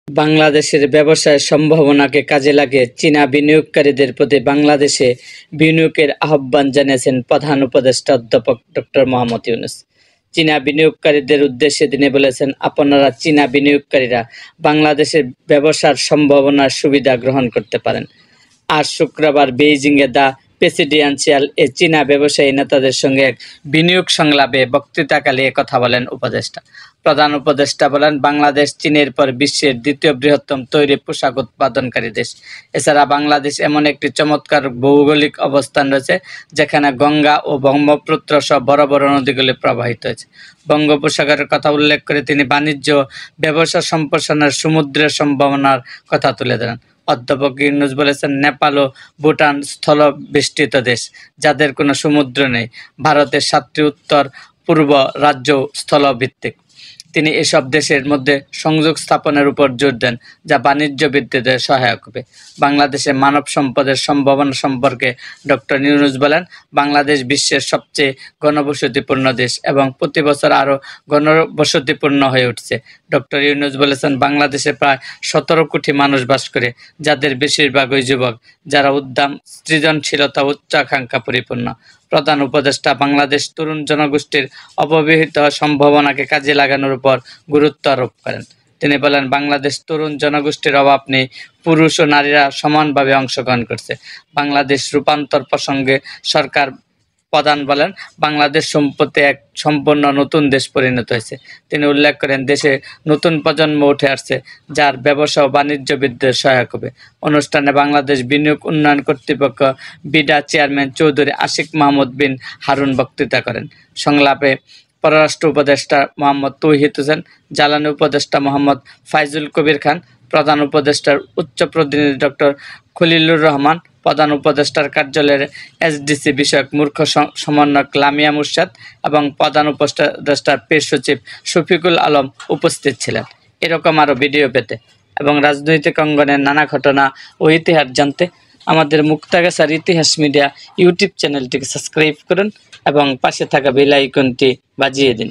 বাংলাদেশের ব্যবসায় সম্ভাবনাকে কাজে লাগিয়ে চীনা বিনিয়োগকারীদের প্রতি বাংলাদেশে বিনিয়োগের আহ্বান জানিয়েছেন প্রধান উপদেষ্টা অধ্যাপক ডক্টর মোহাম্মদ ইউনূস। চীনা বিনিয়োগকারীদের উদ্দেশ্যে তিনি বলেছেন, আপনারা চীনা বিনিয়োগকারীরা বাংলাদেশের ব্যবসার সম্ভাবনার সুবিধা গ্রহণ করতে পারেন। আজ শুক্রবার বেইজিংয়ে দ্য প্রেসিডেন্সিয়াল চীনা ব্যবসায়ী নেতাদের সঙ্গে এক বিনিয়োগ সংলাপে বক্তৃতাকালে কথা বলেন উপদেষ্টা। প্রধান উপদেষ্টা বলেন, বাংলাদেশ চীনের পর বিশ্বের দ্বিতীয় বৃহত্তম তৈরি পোশাক উৎপাদনকারী দেশ। এছাড়া বাংলাদেশ এমন একটি চমৎকার ভৌগোলিক অবস্থান রয়েছে যেখানে গঙ্গা ও ব্রহ্মপুত্র সহ বড় বড় নদীগুলি প্রবাহিত হয়েছে। বঙ্গোপসাগরের কথা উল্লেখ করে তিনি বাণিজ্য ব্যবসা সম্প্রসারণের সমুদ্রের সম্ভাবনার কথা তুলে ধরেন। অধ্যাপক ইউনূস বলেছেন, নেপাল ও ভুটান স্থলবেষ্টিত দেশ, যাদের কোনো সমুদ্র নেই। ভারতের 7টি উত্তর পূর্ব রাজ্য স্থলভিত্তিক। তিনি এসব দেশের মধ্যে সংযোগ স্থাপনের উপর জোর দেন, যা বাণিজ্য বৃদ্ধিতে সহায়ক হবে। বাংলাদেশে মানব সম্পদের সম্ভাবনা সম্পর্কে ডক্টর ইউনূস বলেন, বাংলাদেশ বিশ্বের সবচেয়ে ঘনবসতিপূর্ণ দেশ এবং প্রতি বছর আরও ঘনবসতিপূর্ণ হয়ে উঠছে। ডক্টর ইউনূস বলেছেন, বাংলাদেশে প্রায় 17 কোটি মানুষ বাস করে, যাদের বেশিরভাগই যুবক, যারা উদ্যম, সৃজনশীলতা, উচ্চাকাঙ্ক্ষা পরিপূর্ণ। প্রধান উপদেষ্টা বাংলাদেশ তরুণ জনগোষ্ঠীর অব্যবহৃত সম্ভাবনাকে কাজে লাগানোর উপর গুরুত্ব আরোপ করেন। তিনি বলেন, বাংলাদেশ তরুণ জনগোষ্ঠীর অভাব নেই, পুরুষ ও নারীরা সমানভাবে অংশগ্রহণ করছে। বাংলাদেশ রূপান্তর প্রসঙ্গে সরকার প্রধান বলেন, বাংলাদেশ সম্প্রতি এক সম্পূর্ণ নতুন দেশ পরিণত হয়েছে। তিনি উল্লেখ করেন, দেশে নতুন প্রজন্ম উঠে আসছে, যার ব্যবসা ও বাণিজ্য বৃদ্ধির সহায়ক হবে। অনুষ্ঠানে বাংলাদেশ বিনিয়োগ উন্নয়ন কর্তৃপক্ষ বিডা চেয়ারম্যান চৌধুরী আশিক মাহমুদ বিন হারুন বক্তৃতা করেন। সংলাপে পররাষ্ট্র উপদেষ্টা মোহাম্মদ তৌহিদ হোসেন, জ্বালানি উপদেষ্টা মোহাম্মদ ফাইজুল কবির খান, প্রধান উপদেষ্টার উচ্চ প্রতিনিধি ডক্টর খলিলুর রহমান, প্রধান উপদেষ্টার কার্যালয়ের এসডিসি বিষয়ক মুখ্য সমন্বয়ক লামিয়া মুর্শাদ এবং প্রধান উপদেষ্টার প্রেস সচিব শফিকুল আলম উপস্থিত ছিলেন। এরকম আরও ভিডিও পেতে এবং রাজনৈতিক অঙ্গনের নানা ঘটনা ও ইতিহাস জানতে আমাদের মুক্তাগাছার ইতিহাস মিডিয়া ইউটিউব চ্যানেলটিকে সাবস্ক্রাইব করুন এবং পাশে থাকা বেল আইকনটি বাজিয়ে দিন।